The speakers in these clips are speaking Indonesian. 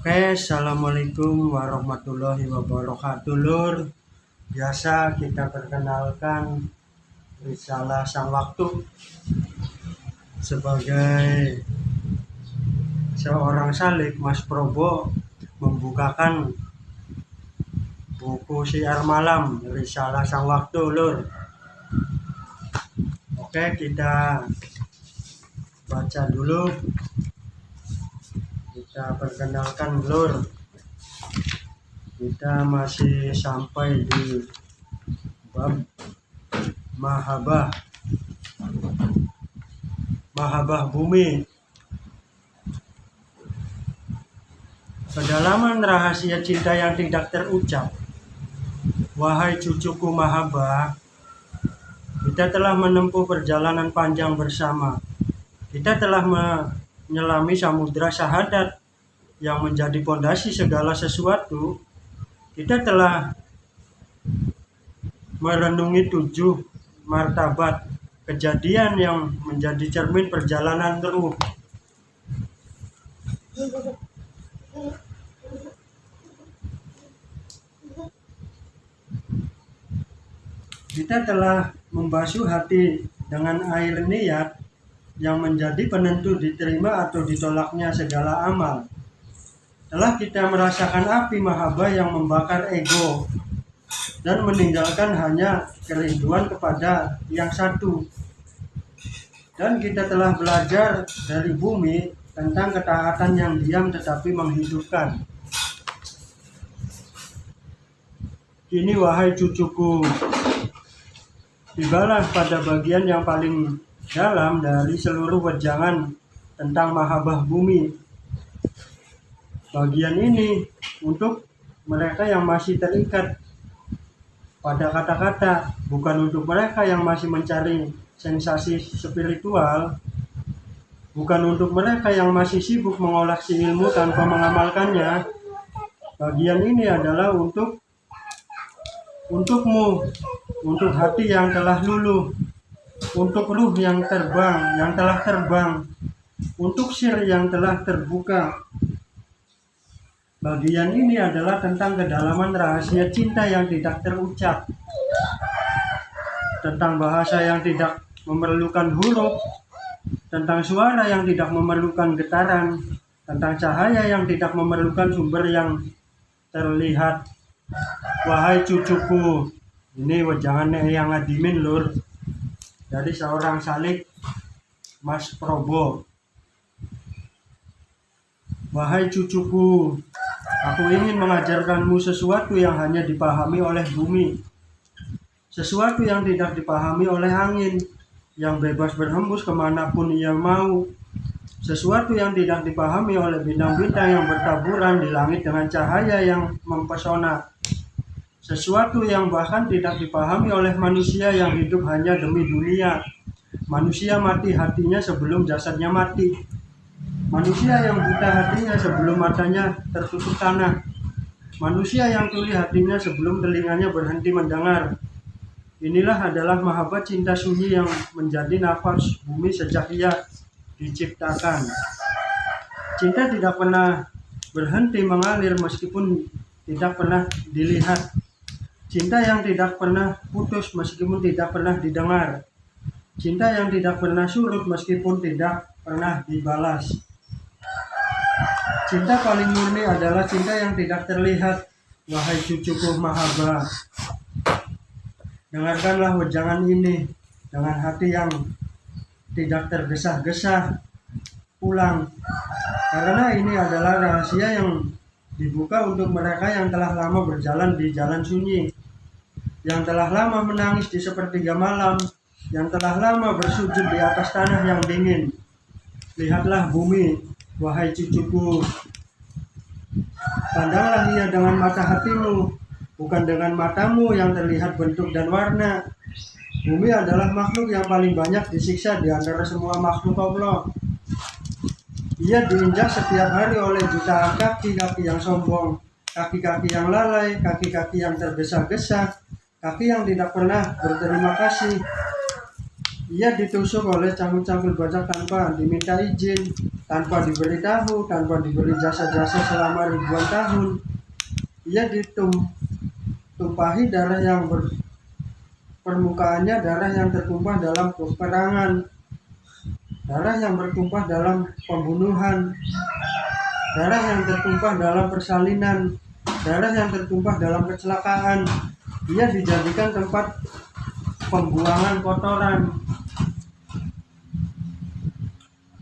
Oke, assalamualaikum warahmatullahi wabarakatuh, Lur. Biasa kita perkenalkan Risalah Sang Waktu sebagai seorang salik. Mas Probo membukakan buku Syiar Malam Risalah Sang Waktu, Lur. Oke, kita baca dulu. Kita perkenalkan, Lur. Kita masih sampai di bab Mahabbah bumi. Kedalaman rahasia cinta yang tidak terucap. Wahai cucuku Mahabbah, kita telah menempuh perjalanan panjang bersama. Kita telah menyelami samudra syahadat yang menjadi pondasi segala sesuatu. Kita telah merenungi 7 martabat kejadian yang menjadi cermin perjalanan ruh. Kita telah membasuh hati dengan air niat yang menjadi penentu diterima atau ditolaknya segala amal. Telah kita merasakan api mahabbah yang membakar ego dan meninggalkan hanya kerinduan kepada yang satu. Dan kita telah belajar dari bumi tentang ketaatan yang diam tetapi menghidupkan. Kini wahai cucuku, tibalah pada bagian yang paling dalam dari seluruh wejangan tentang mahabbah bumi. Bagian ini untuk mereka yang masih terikat pada kata-kata, bukan untuk mereka yang masih mencari sensasi spiritual, bukan untuk mereka yang masih sibuk mengoleksi ilmu tanpa mengamalkannya. Bagian ini adalah untukmu, untuk hati yang telah luluh, untuk ruh yang telah terbang, untuk sir yang telah terbuka. Bagian ini adalah tentang kedalaman rahasia cinta yang tidak terucap, tentang bahasa yang tidak memerlukan huruf, tentang suara yang tidak memerlukan getaran, tentang cahaya yang tidak memerlukan sumber yang terlihat. Wahai cucuku, ini wejangannya yang ngadimin, Lur, dari seorang salik Mas Probo. Wahai cucuku, aku ingin mengajarkanmu sesuatu yang hanya dipahami oleh bumi, sesuatu yang tidak dipahami oleh angin yang bebas berhembus kemanapun ia mau, sesuatu yang tidak dipahami oleh bintang-bintang yang bertaburan di langit dengan cahaya yang mempesona, sesuatu yang bahkan tidak dipahami oleh manusia yang hidup hanya demi dunia. Manusia mati hatinya sebelum jasadnya mati. Manusia yang buta hatinya sebelum matanya tertutup tanah. Manusia yang tuli hatinya sebelum telinganya berhenti mendengar. Inilah adalah mahabbah cinta sunyi yang menjadi nafas bumi sejak ia diciptakan. Cinta tidak pernah berhenti mengalir meskipun tidak pernah dilihat. Cinta yang tidak pernah putus meskipun tidak pernah didengar. Cinta yang tidak pernah surut meskipun tidak pernah dibalas. Cinta paling murni adalah cinta yang tidak terlihat. Wahai cucuku Mahabbah, dengarkanlah wejangan ini dengan hati yang tidak tergesa-gesa. Pulang, karena ini adalah rahasia yang dibuka untuk mereka yang telah lama berjalan di jalan sunyi, yang telah lama menangis di sepertiga malam, yang telah lama bersujud di atas tanah yang dingin. Lihatlah bumi, wahai cucuku. Pandanglah ia dengan mata hatimu, bukan dengan matamu yang terlihat bentuk dan warna. Bumi adalah makhluk yang paling banyak disiksa di antara semua makhluk Allah. Ia diinjak setiap hari oleh jutaan kaki-kaki yang sombong, kaki-kaki yang lalai, kaki-kaki yang tergesa-gesa, kaki yang tidak pernah berterima kasih. Ia ditusuk oleh cangkul-cangkul bajak tanpa diminta izin, tanpa diberitahu, tanpa diberi jasa-jasa selama ribuan tahun. Ia ditumpahi darah yang permukaannya darah yang tertumpah dalam peperangan, darah yang bertumpah dalam pembunuhan, darah yang tertumpah dalam persalinan, darah yang tertumpah dalam kecelakaan. Ia dijadikan tempat pembuangan kotoran,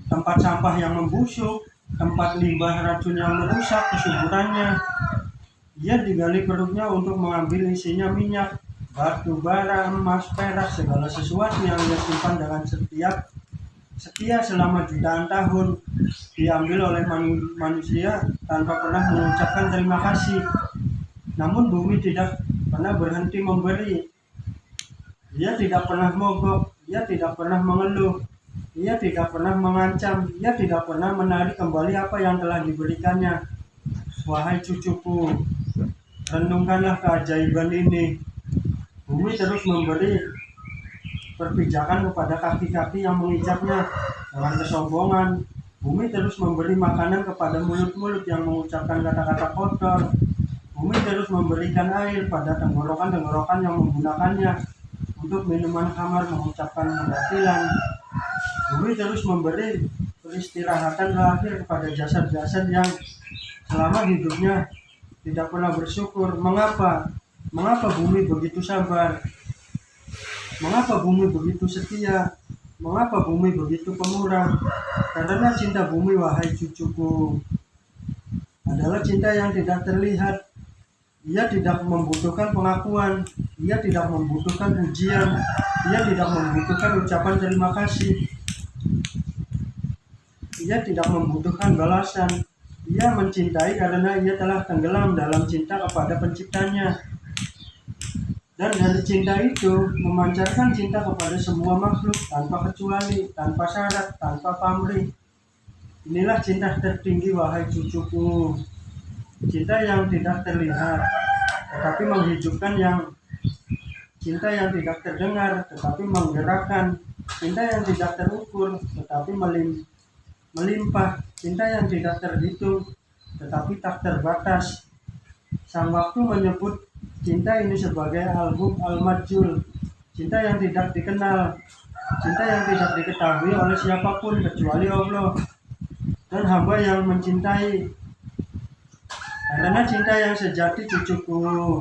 tempat sampah yang membusuk, tempat limbah racun yang merusak kesuburannya. Ia digali perutnya untuk mengambil isinya minyak, batu bara, emas, perak, segala sesuatu yang ia simpan dengan setia selama jutaan tahun, diambil oleh manusia tanpa pernah mengucapkan terima kasih. Namun bumi tidak pernah berhenti memberi. Ia tidak pernah mogok, ia tidak pernah mengeluh, ia tidak pernah mengancam, ia tidak pernah menarik kembali apa yang telah diberikannya. Wahai cucuku, renungkanlah keajaiban ini. Bumi terus memberi perpijakan kepada kaki-kaki yang menginjaknya dengan kesombongan. Bumi terus memberi makanan kepada mulut-mulut yang mengucapkan kata-kata kotor. Bumi terus memberikan air pada tenggorokan-tenggorokan yang menggunakannya untuk minuman khamar mengucapkan kebatilan. Bumi terus memberi peristirahatan terakhir kepada jasad-jasad yang selama hidupnya tidak pernah bersyukur. Mengapa? Mengapa bumi begitu sabar? Mengapa bumi begitu setia? Mengapa bumi begitu pemurah? Karena cinta bumi, wahai cucuku, adalah cinta yang tidak terlihat. Ia tidak membutuhkan pengakuan, ia tidak membutuhkan pujian, ia tidak membutuhkan ucapan terima kasih, ia tidak membutuhkan balasan. Ia mencintai karena ia telah tenggelam dalam cinta kepada penciptanya. Dan dari cinta itu memancarkan cinta kepada semua makhluk tanpa kecuali, tanpa syarat, tanpa pamrih. Inilah cinta tertinggi, wahai cucuku. Cinta yang tidak terlihat, tetapi menghidupkan, cinta yang tidak terdengar, tetapi menggerakkan, cinta yang tidak terukur, tetapi melimpah, cinta yang tidak terhitung, tetapi tak terbatas. Sang waktu menyebut cinta ini sebagai album al-majul, cinta yang tidak dikenal, cinta yang tidak diketahui oleh siapapun kecuali Allah dan hamba yang mencintai. Karena cinta yang sejati, cucuku,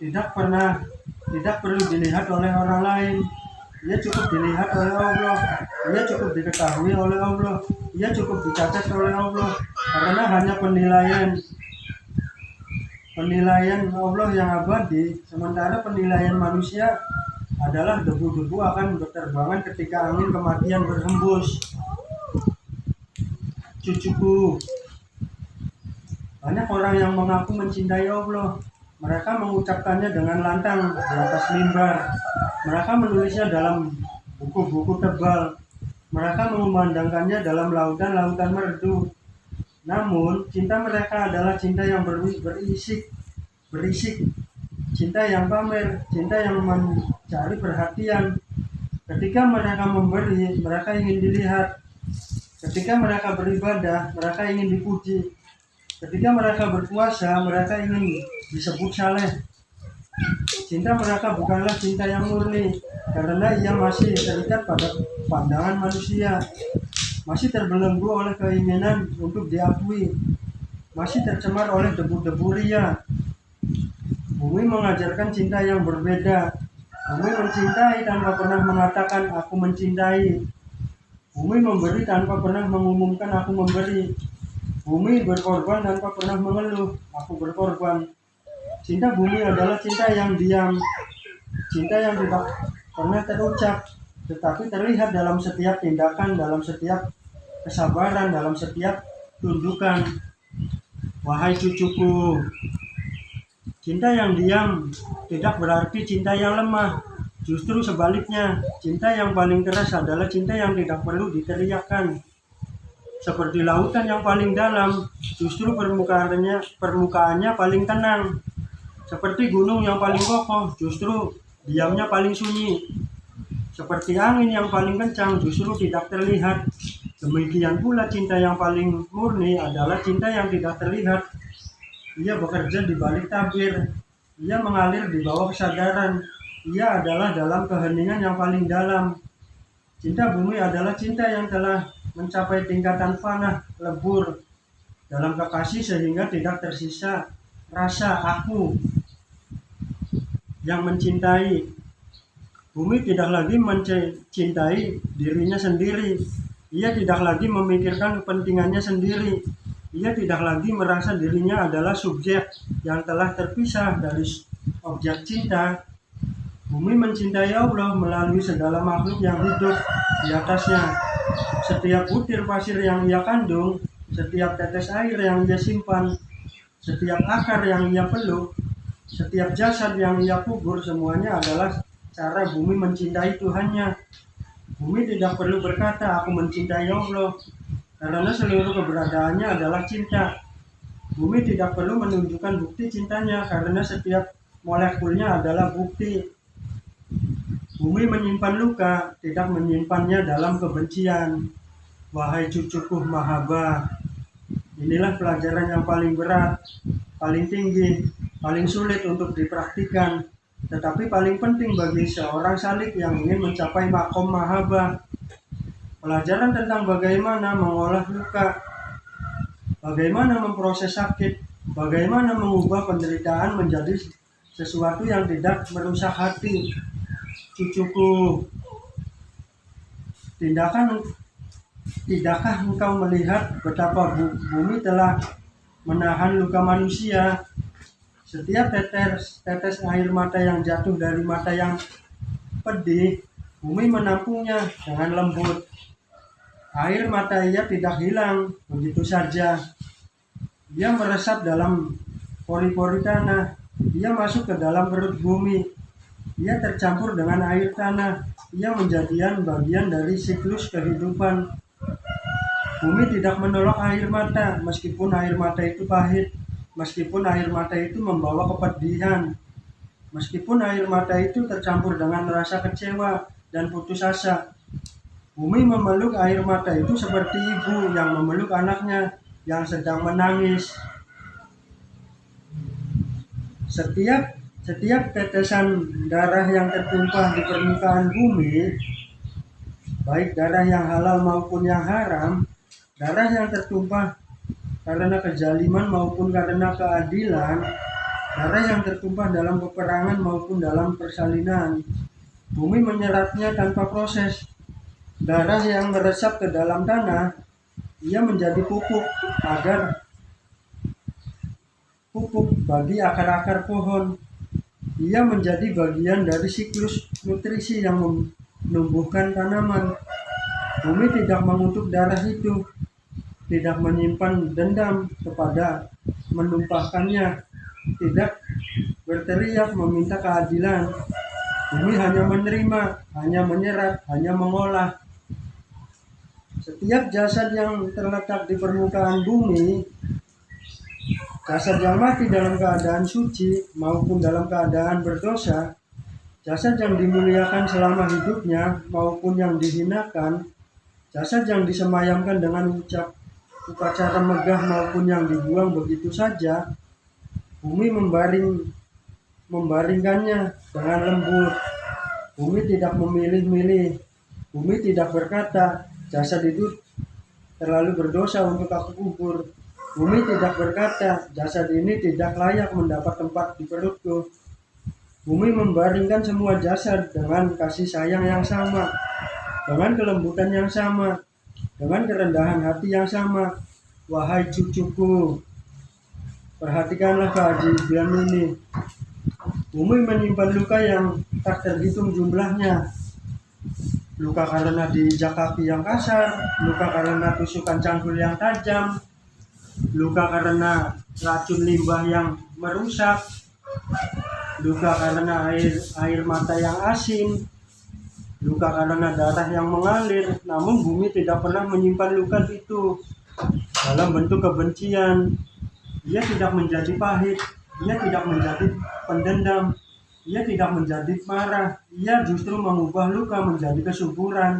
tidak perlu dilihat oleh orang lain. Ia cukup dilihat oleh Allah, ia cukup diketahui oleh Allah, ia cukup dicatat oleh Allah. Karena hanya penilaian Allah yang abadi, sementara penilaian manusia adalah debu-debu akan berterbangan ketika angin kematian berhembus. Cucuku, banyak orang yang mengaku mencintai Allah. Mereka mengucapkannya dengan lantang di atas mimbar. Mereka menulisnya dalam buku-buku tebal. Mereka mengumandangkannya dalam lautan-lautan merdu. Namun, cinta mereka adalah cinta yang berisik, cinta yang pamer, cinta yang mencari perhatian. Ketika mereka memberi, mereka ingin dilihat. Ketika mereka beribadah, mereka ingin dipuji. Ketika mereka berpuasa, mereka ingin disebut saleh. Cinta mereka bukanlah cinta yang murni, karena ia masih terikat pada pandangan manusia, masih terbelenggu oleh keinginan untuk diakui, masih tercemar oleh debu-debu ria. Bumi mengajarkan cinta yang berbeda. Bumi mencintai tanpa pernah mengatakan aku mencintai. Bumi memberi tanpa pernah mengumumkan aku memberi. Bumi berkorban tanpa pernah mengeluh, aku berkorban. Cinta bumi adalah cinta yang diam, cinta yang tidak pernah terucap, tetapi terlihat dalam setiap tindakan, dalam setiap kesabaran, dalam setiap tundukan. Wahai cucuku, cinta yang diam tidak berarti cinta yang lemah. Justru sebaliknya, cinta yang paling keras adalah cinta yang tidak perlu diteriakkan. Seperti lautan yang paling dalam, justru permukaannya paling tenang. Seperti gunung yang paling kokoh, justru diamnya paling sunyi. seperti angin yang paling kencang justru tidak terlihat. Demikian pula cinta yang paling murni adalah cinta yang tidak terlihat. Ia bekerja di balik tabir, ia mengalir di bawah kesadaran, ia adalah dalam keheningan yang paling dalam. Cinta bumi adalah cinta yang telah mencapai tingkatan fana, lebur dalam kekasih sehingga tidak tersisa rasa aku yang mencintai. Bumi tidak lagi mencintai dirinya sendiri. Ia tidak lagi memikirkan kepentingannya sendiri. Ia tidak lagi merasa dirinya adalah subjek yang telah terpisah dari objek cinta. Bumi mencintai Allah melalui segala makhluk yang hidup di atasnya. Setiap butir pasir yang ia kandung, setiap tetes air yang ia simpan, setiap akar yang ia peluk, setiap jasad yang ia kubur, semuanya adalah cara bumi mencintai Tuhannya. Bumi tidak perlu berkata, aku mencintai Allah, karena seluruh keberadaannya adalah cinta. Bumi tidak perlu menunjukkan bukti cintanya, karena setiap molekulnya adalah bukti. Bumi menyimpan luka, tidak menyimpannya dalam kebencian. Wahai cucuku mahaba, inilah pelajaran yang paling berat, paling tinggi, paling sulit untuk dipraktikkan, tetapi paling penting bagi seorang salik yang ingin mencapai makom mahaba. Pelajaran tentang bagaimana mengolah luka, bagaimana memproses sakit, bagaimana mengubah penderitaan menjadi sesuatu yang tidak merusak hati. Cucuku, tidakkah engkau melihat betapa bumi telah menahan luka manusia? Setiap tetes air mata yang jatuh dari mata yang pedih, bumi menampungnya dengan lembut. Air mata ia tidak hilang begitu saja. Ia meresap dalam pori-pori tanah. Ia masuk ke dalam perut bumi. Ia tercampur dengan air tanah. Ia menjadi bagian dari siklus kehidupan. Bumi tidak menolak air mata, meskipun air mata itu pahit, meskipun air mata itu membawa kepedihan, meskipun air mata itu tercampur dengan rasa kecewa dan putus asa. Bumi memeluk air mata itu seperti ibu yang memeluk anaknya yang sedang menangis. Setiap tetesan darah yang tertumpah di permukaan bumi, baik darah yang halal maupun yang haram, darah yang tertumpah karena kezaliman maupun karena keadilan, darah yang tertumpah dalam peperangan maupun dalam persalinan, bumi menyerapnya tanpa proses. Darah yang meresap ke dalam tanah, ia menjadi pupuk bagi akar-akar pohon. Ia menjadi bagian dari siklus nutrisi yang menumbuhkan tanaman. Bumi tidak mengutuk darah itu, tidak menyimpan dendam kepada menumpahkannya, tidak berteriak meminta keadilan. Bumi hanya menerima, hanya menyerap, hanya mengolah. Setiap jasad yang terletak di permukaan bumi, jasad yang mati dalam keadaan suci maupun dalam keadaan berdosa, jasad yang dimuliakan selama hidupnya maupun yang dihinakan, jasad yang disemayamkan dengan upacara megah maupun yang dibuang begitu saja, bumi membaringkannya dengan lembut. Bumi tidak memilih-milih. Bumi tidak berkata, jasad itu terlalu berdosa untuk aku kubur. Bumi tidak berkata, jasad ini tidak layak mendapat tempat di perutku. Bumi membaringkan semua jasad dengan kasih sayang yang sama, dengan kelembutan yang sama, dengan kerendahan hati yang sama. Wahai cucuku, perhatikanlah keajaiban ini. Bumi menyimpan luka yang tak terhitung jumlahnya. Luka karena diinjak kaki yang kasar, luka karena tusukan cangkul yang tajam, luka karena racun limbah yang merusak, luka karena air mata yang asin, luka karena darah yang mengalir. Namun bumi tidak pernah menyimpan luka itu dalam bentuk kebencian. Ia tidak menjadi pahit, ia tidak menjadi pendendam, Ia tidak menjadi marah, ia justru mengubah luka menjadi kesuburan.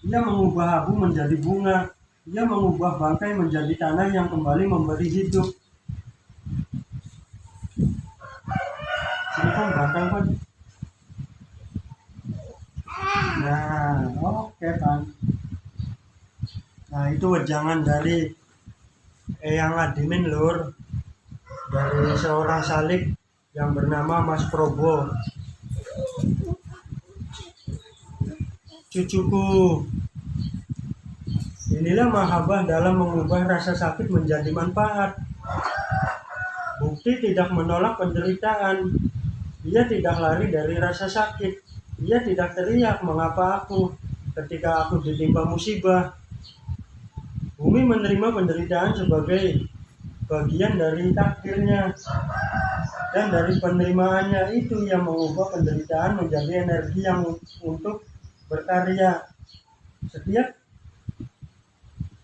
Ia mengubah abu menjadi bunga, ia mengubah bangkai menjadi tanah yang kembali memberi hidup. Sini kan bangkai kan? Nah, oke kan. Nah, itu wejangan dari Eyang Adimin Lur, dari seorang salik yang bernama Mas Probo. Cucuku, inilah mahabbah dalam mengubah rasa sakit menjadi manfaat. Bukti tidak menolak penderitaan. Ia tidak lari dari rasa sakit. Ia tidak teriak, "Mengapa aku?" ketika aku ditimpa musibah. Bumi menerima penderitaan sebagai bagian dari takdirnya. Dan dari penerimaannya itu yang mengubah penderitaan menjadi energi yang untuk berkarya. Setiap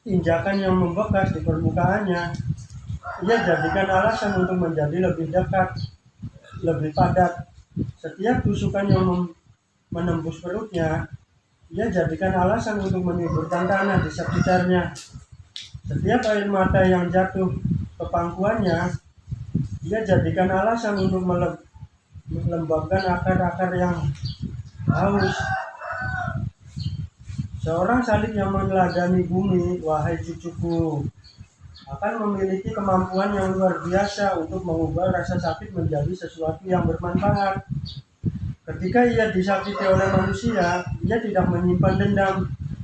injakan yang membekas di permukaannya, ia jadikan alasan untuk menjadi lebih dekat, lebih padat. Setiap tusukan yang menembus perutnya, ia jadikan alasan untuk menyuburkan tanah di sekitarnya. Setiap air mata yang jatuh ke pangkuannya, ia jadikan alasan untuk melembabkan akar-akar yang haus. Seorang salik yang meneladani bumi, wahai cucuku, akan memiliki kemampuan yang luar biasa untuk mengubah rasa sakit menjadi sesuatu yang bermanfaat. Ketika ia disakiti oleh manusia, ia tidak menyimpan dendam,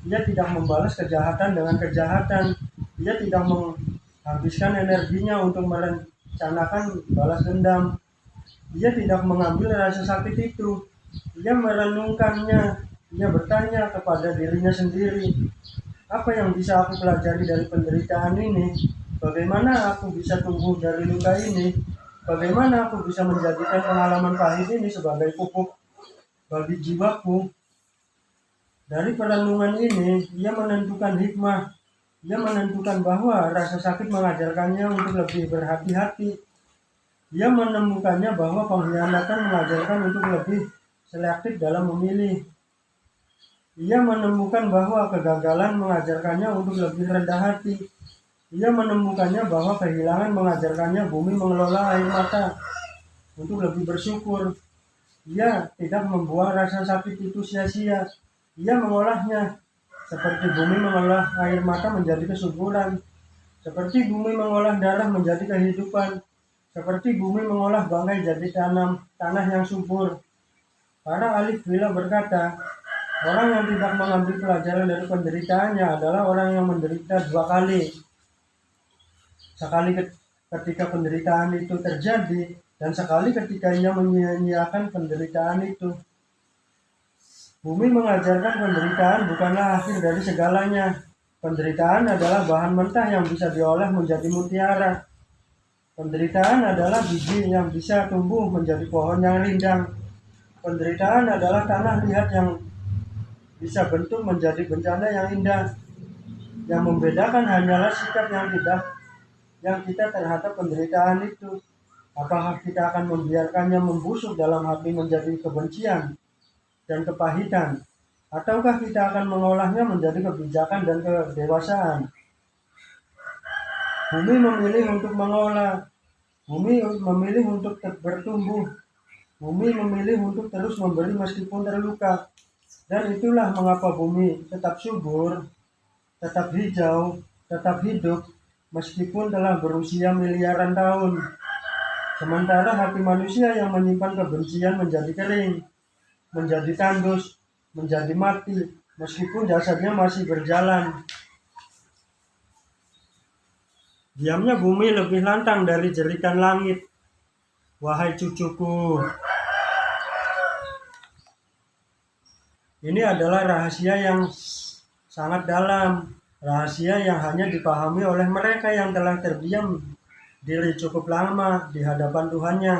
ia tidak membalas kejahatan dengan kejahatan, ia tidak menghabiskan energinya untuk merencanakan balas dendam. Ia tidak mengambil rasa sakit itu, ia merenungkannya, ia bertanya kepada dirinya sendiri, apa yang bisa aku pelajari dari penderitaan ini? Bagaimana aku bisa tumbuh dari luka ini? Bagaimana aku bisa menjadikan pengalaman pahit ini sebagai pupuk bagi jiwaku? Dari perenungan ini, ia menentukan hikmah. Ia menentukan bahwa rasa sakit mengajarkannya untuk lebih berhati-hati. Ia menemukannya bahwa pengkhianatan mengajarkan untuk lebih selektif dalam memilih. Ia menemukan bahwa kegagalan mengajarkannya untuk lebih rendah hati. Ia menemukannya bahwa kehilangan mengajarkannya bumi mengelola air mata untuk lebih bersyukur. Ia tidak membuang rasa sakit itu sia-sia. Ia mengolahnya. Seperti bumi mengolah air mata menjadi kesuburan. Seperti bumi mengolah darah menjadi kehidupan. Seperti bumi mengolah bangkai jadi tanah yang subur. Para ahli Villa berkata, orang yang tidak mengambil pelajaran dari penderitaannya adalah orang yang menderita dua kali. Sekali ketika penderitaan itu terjadi, dan sekali ketika ia menyia-nyiakan penderitaan itu. Bumi mengajarkan penderitaan bukanlah akhir dari segalanya. Penderitaan adalah bahan mentah yang bisa diolah menjadi mutiara. Penderitaan adalah biji yang bisa tumbuh menjadi pohon yang rindang. Penderitaan adalah tanah liat yang bisa bentuk menjadi bencana yang indah. Yang membedakan hanyalah sikap yang kita terhadap penderitaan itu. Apakah kita akan membiarkannya membusuk dalam hati menjadi kebencian dan kepahitan, ataukah kita akan mengolahnya menjadi kebijakan dan kedewasaan? Bumi memilih untuk mengolah, bumi memilih untuk bertumbuh, bumi memilih untuk terus memberi meskipun terluka. Dan itulah mengapa bumi tetap subur, tetap hijau, tetap hidup, meskipun telah berusia miliaran tahun. Sementara hati manusia yang menyimpan kebencian menjadi kering, menjadi tandus, menjadi mati, meskipun jasadnya masih berjalan. Diamnya bumi lebih lantang dari jeritan langit. Wahai cucuku, ini adalah rahasia yang sangat dalam, rahasia yang hanya dipahami oleh mereka yang telah terdiam diri cukup lama di hadapan Tuhannya.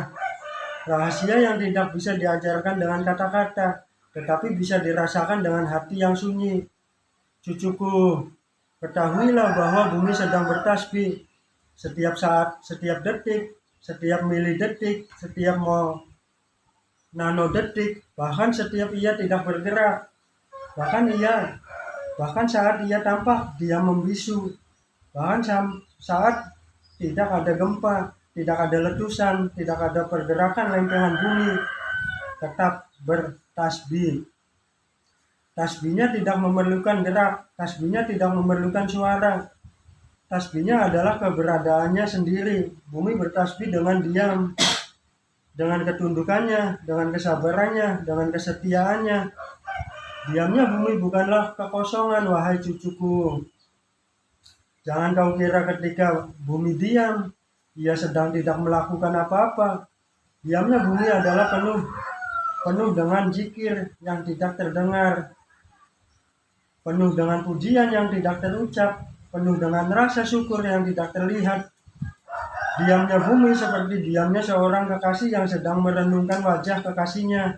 Rahasia yang tidak bisa diajarkan dengan kata-kata, tetapi bisa dirasakan dengan hati yang sunyi. Cucuku, ketahuilah bahwa bumi sedang bertasbih. Setiap saat, setiap detik, setiap milidetik, setiap nanodetik, bahkan setiap ia tidak bergerak, bahkan saat ia tampak dia membisu, bahkan saat tidak ada gempa, tidak ada letusan, tidak ada pergerakan lempengan bumi, tetap bertasbih. Tasbihnya tidak memerlukan gerak, tasbihnya tidak memerlukan suara. Tasbihnya adalah keberadaannya sendiri. Bumi bertasbih dengan diam, dengan ketundukannya, dengan kesabarannya, dengan kesetiaannya. Diamnya bumi bukanlah kekosongan, wahai cucuku. Jangan kau kira ketika bumi diam, ia sedang tidak melakukan apa-apa. Diamnya bumi adalah penuh dengan zikir yang tidak terdengar, penuh dengan pujian yang tidak terucap, penuh dengan rasa syukur yang tidak terlihat. Diamnya bumi seperti diamnya seorang kekasih yang sedang merenungkan wajah kekasihnya.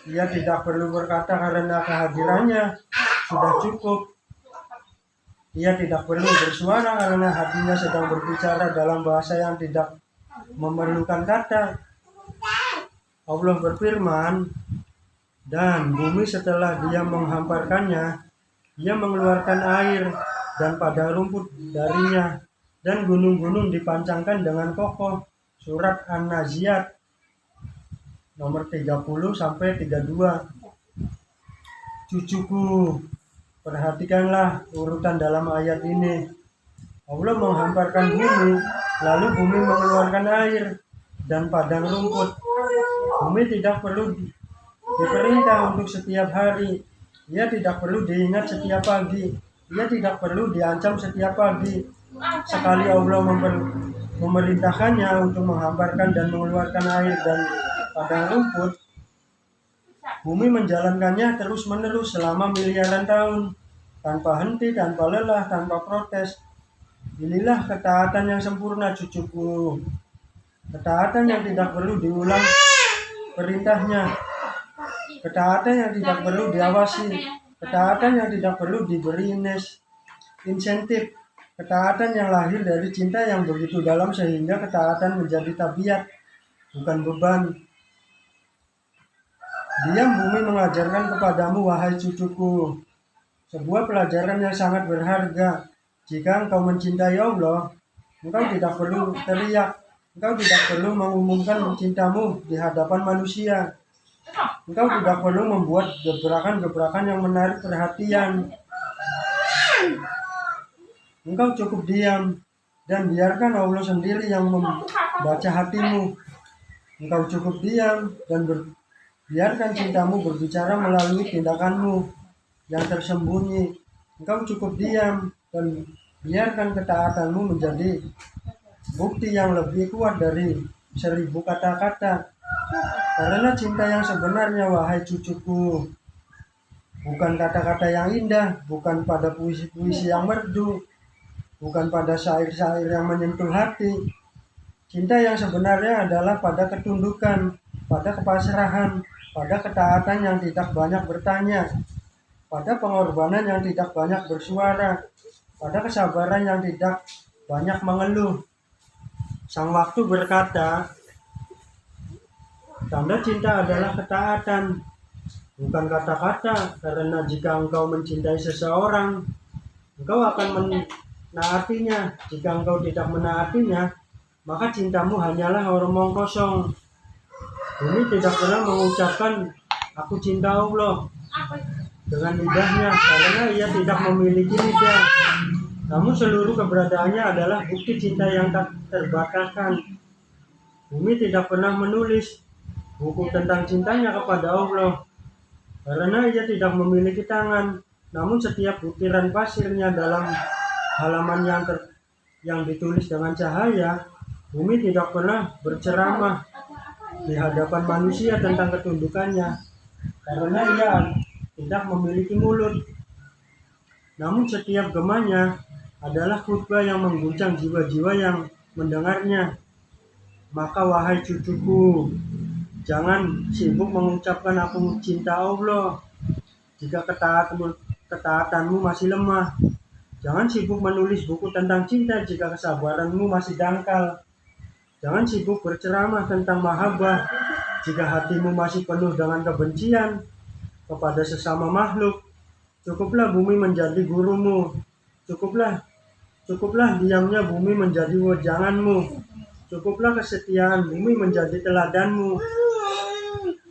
Ia tidak perlu berkata karena kehadirannya sudah cukup. Ia tidak perlu bersuara karena hatinya sedang berbicara dalam bahasa yang tidak memerlukan kata. Allah berfirman, dan bumi setelah dia menghamparkannya, ia mengeluarkan air dan pada rumput darinya, dan gunung-gunung dipancangkan dengan kokoh. Surat An-Naziat nomor 30-32. Cucuku, perhatikanlah urutan dalam ayat ini. Allah menghamparkan bumi, lalu bumi mengeluarkan air dan padang rumput. Bumi tidak perlu diperintah untuk setiap hari. Ia tidak perlu diingat setiap pagi. Ia tidak perlu diancam setiap pagi. Sekali Allah memerintahkannya untuk menghamparkan dan mengeluarkan air dan padang rumput, bumi menjalankannya terus-menerus selama miliaran tahun, tanpa henti, tanpa lelah, tanpa protes. Inilah ketaatan yang sempurna, cucuku. Ketaatan yang tidak perlu diulang perintahnya. Ketaatan yang tidak perlu diawasi, ketaatan yang tidak perlu diberi insentif, ketaatan yang lahir dari cinta yang begitu dalam sehingga ketaatan menjadi tabiat, bukan beban. Diam bumi mengajarkan kepadamu, wahai cucuku, sebuah pelajaran yang sangat berharga. Jika engkau mencintai Allah, engkau tidak perlu teriak, engkau tidak perlu mengumumkan cintamu di hadapan manusia. Engkau tidak perlu membuat gebrakan-gebrakan yang menarik perhatian. Engkau cukup diam dan biarkan Allah sendiri yang membaca hatimu. Engkau cukup diam dan biarkan cintamu berbicara melalui tindakanmu yang tersembunyi. Engkau cukup diam dan biarkan ketaatanmu menjadi bukti yang lebih kuat dari 1000 kata-kata. Karena cinta yang sebenarnya, wahai cucuku, bukan kata-kata yang indah, bukan pada puisi-puisi yang merdu, bukan pada syair-syair yang menyentuh hati. Cinta yang sebenarnya adalah pada ketundukan, pada kepasrahan, pada ketaatan yang tidak banyak bertanya, pada pengorbanan yang tidak banyak bersuara, pada kesabaran yang tidak banyak mengeluh. Sang waktu berkata, tanda cinta adalah ketaatan, bukan kata-kata, karena jika engkau mencintai seseorang, engkau akan menaatinya. Jika engkau tidak menaatinya, maka cintamu hanyalah omong kosong. Bumi tidak pernah mengucapkan, aku cinta Allah, dengan lidahnya, karena ia tidak memiliki lidah. Namun seluruh keberadaannya adalah bukti cinta yang tak terbataskan. Bumi tidak pernah menulis buku tentang cintanya kepada Allah, karena ia tidak memiliki tangan. Namun setiap butiran pasirnya dalam halaman yang ditulis dengan cahaya. Bumi tidak pernah berceramah di hadapan manusia tentang ketundukannya, karena ia tidak memiliki mulut. Namun setiap gemanya adalah khutbah yang mengguncang jiwa-jiwa yang mendengarnya. Maka wahai cucuku, jangan sibuk mengucapkan aku cinta Allah jika ketaatanmu masih lemah. Jangan sibuk menulis buku tentang cinta jika kesabaranmu masih dangkal. Jangan sibuk berceramah tentang mahabbah Jika hatimu masih penuh dengan kebencian kepada sesama makhluk, cukuplah bumi menjadi gurumu. Cukuplah diamnya bumi menjadi wejanganmu. Cukuplah kesetiaan bumi menjadi teladanmu.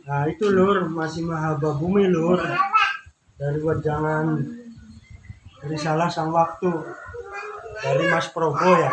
Nah itu lur, masih mahaba bumi lur. Dari wejangan Risalah Sang Waktu, dari Mas Probo ya.